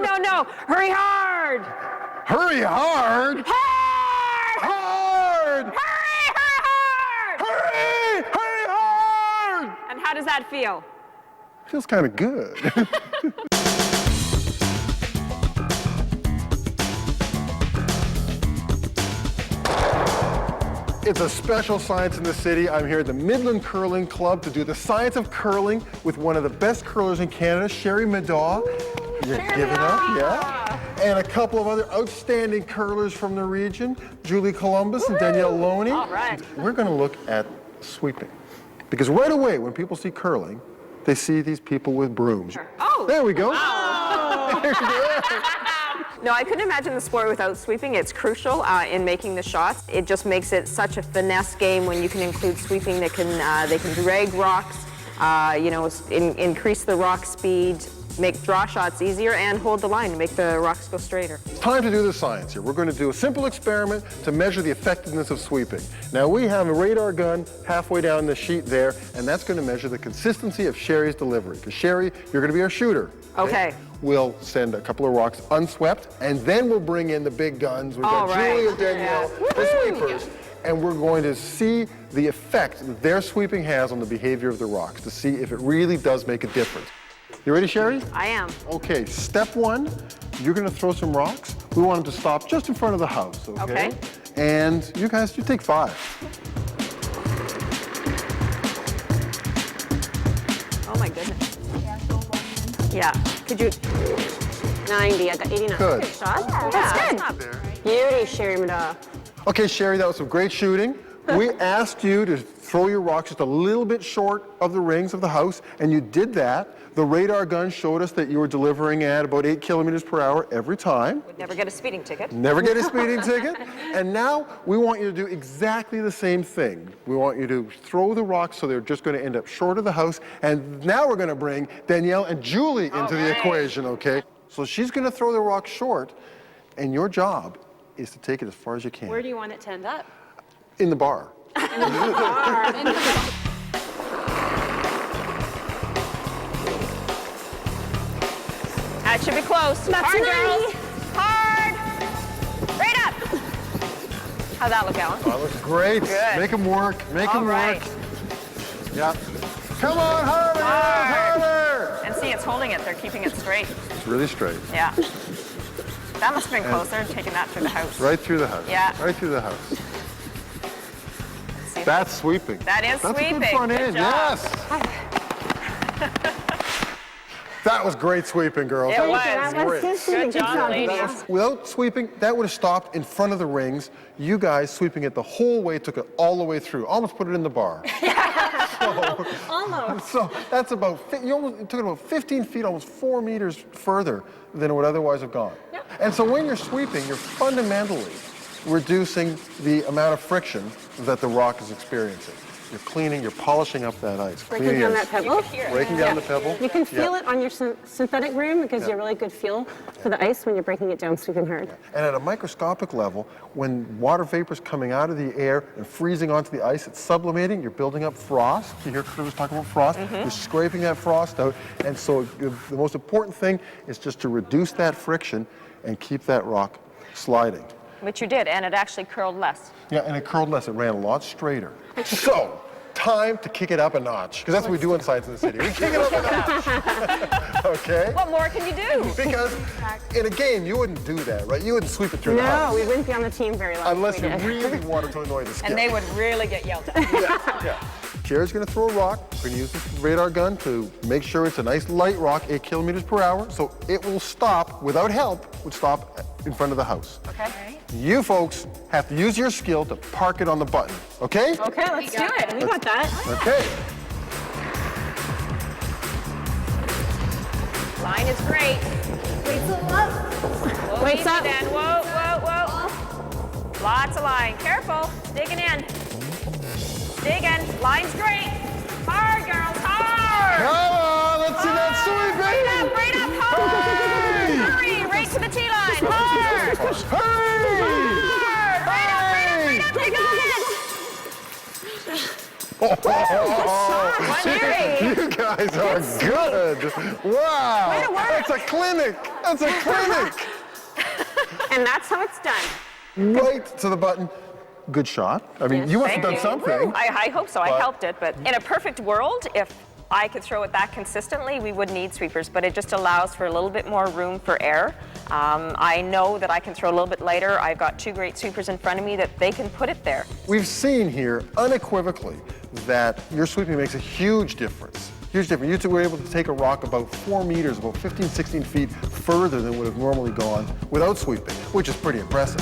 no. Hurry hard. Hurry hard? Hard! Hard! Hurry hard! Hurry! Hurry hard! And how does that feel? Feels kind of good. It's a special Science in the City. I'm here at the Midland Curling Club to do the science of curling with one of the best curlers in Canada, Sherry Middaugh. You're giving up, yeah? And a couple of other outstanding curlers from the region, Julie Columbus and Danielle Loney. All right. We're going to look at sweeping. Because right away, when people see curling, they see these people with brooms. Oh. There we go. Oh. There you go. No, I couldn't imagine the sport without sweeping. It's crucial in making the shots. It just makes it such a finesse game when you can include sweeping. They can drag rocks, increase the rock speed, make draw shots easier, and hold the line to make the rocks go straighter. It's time to do the science here. We're going to do a simple experiment to measure the effectiveness of sweeping. Now, we have a radar gun halfway down the sheet there, and that's going to measure the consistency of Sherry's delivery. Because Sherry, you're going to be our shooter. Okay. We'll send a couple of rocks unswept, and then we'll bring in the big guns. We've got All right. Julie and Danielle, the sweepers, and we're going to see the effect that their sweeping has on the behavior of the rocks to see if it really does make a difference. You ready, Sherry? I am. Okay, step one, you're going to throw some rocks. We want them to stop just in front of the house, okay? Okay. And you guys, you take 5. Oh my goodness. Yeah. Could you? 90. I got 89. Good. Good shot. That's good. Beauty, Sherry Middaugh. Okay, Sherry, that was some great shooting. We asked you to throw your rocks just a little bit short of the rings of the house, and you did that. The radar gun showed us that you were delivering at about 8 kilometers per hour every time. Would never get a speeding ticket. Never get a speeding ticket. And now we want you to do exactly the same thing. We want you to throw the rocks so they're just going to end up short of the house. And now we're going to bring Danielle and Julie into the equation, okay? So she's going to throw the rock short, and your job is to take it as far as you can. Where do you want it to end up? In the bar. That should be close. That's Hard, 90. girls. Hard. Right up. How'd that look, Alan? That looks great. Good. Make them work. Make All them right. work. Yeah. Come on, harder, Hard. harder. And see, it's holding it. They're keeping it straight. It's really straight. Yeah. That must have been closer, taking that through the house. Right through the house. Yeah. Right through the house. See? That's sweeping. That is That's sweeping. a good front Good end. job. Yes. That was great sweeping, girls. It That was. That was great. good shooting. Good job, ladies. Without sweeping, that would have stopped in front of the rings. You guys sweeping it the whole way, took it all the way through. Almost put it in the bar. Almost. So that's about, it took it about 15 feet, almost 4 meters further than it would otherwise have gone. Yep. And so when you're sweeping, you're fundamentally reducing the amount of friction that the rock is experiencing. You're cleaning, you're polishing up that ice. Breaking cleaning down it. that pebble. Breaking down the pebble. You can feel it on your synthetic broom. It gives you a really good feel for the ice when you're breaking it down sweeping hard. And at a microscopic level, when water vapor's coming out of the air and freezing onto the ice, it's sublimating, you're building up frost. You hear Curtis talk about frost? You're scraping that frost out. And so the most important thing is just to reduce that friction and keep that rock sliding. Which you did, and it actually curled less. Yeah, and it curled less. It ran a lot straighter. So, time to kick it up a notch, because that's what we do in Science in the City. We kick it up a notch. Okay? What more can you do? Because in a game, you wouldn't do that, right? You wouldn't sweep it through the house. No, we wouldn't be on the team very long. Unless if you we did. really wanted to annoy the skip. And they would really get yelled at. Yeah. Sherry's going to throw a rock. We're going to use this radar gun to make sure it's a nice light rock, 8 kilometers per hour, so it will stop, without help, would stop in front of the house. Okay. You folks have to use your skill to park it on the button, okay? Okay, let's do it. We got that. Okay. Line is great. Weights up. Weights up. Then. Whoa, whoa, whoa. Lots of line. Careful. Digging in. Digging. Line's great. Hard, girls. Hard. Come on, let's see that sweeping. Right up, hard. Hurry. Right to the tee line. Hard. Hurry! Hard. Right up, right up, right up. Dig You guys are good. Wow. Way to work. That's a clinic. That's a clinic. And that's how it's done. Right to the button. Good shot. I mean, Yes, you must have Thank done you. something. I hope so. I But- helped it. But in a perfect world, if I could throw it that consistently, we would need sweepers. But it just allows for a little bit more room for air. I know that I can throw a little bit lighter. I've got 2 great sweepers in front of me that they can put it there. We've seen here unequivocally that your sweeping makes a huge difference. Huge difference. You two were able to take a rock about 4 meters, about 15, 16 feet further than would have normally gone without sweeping, which is pretty impressive.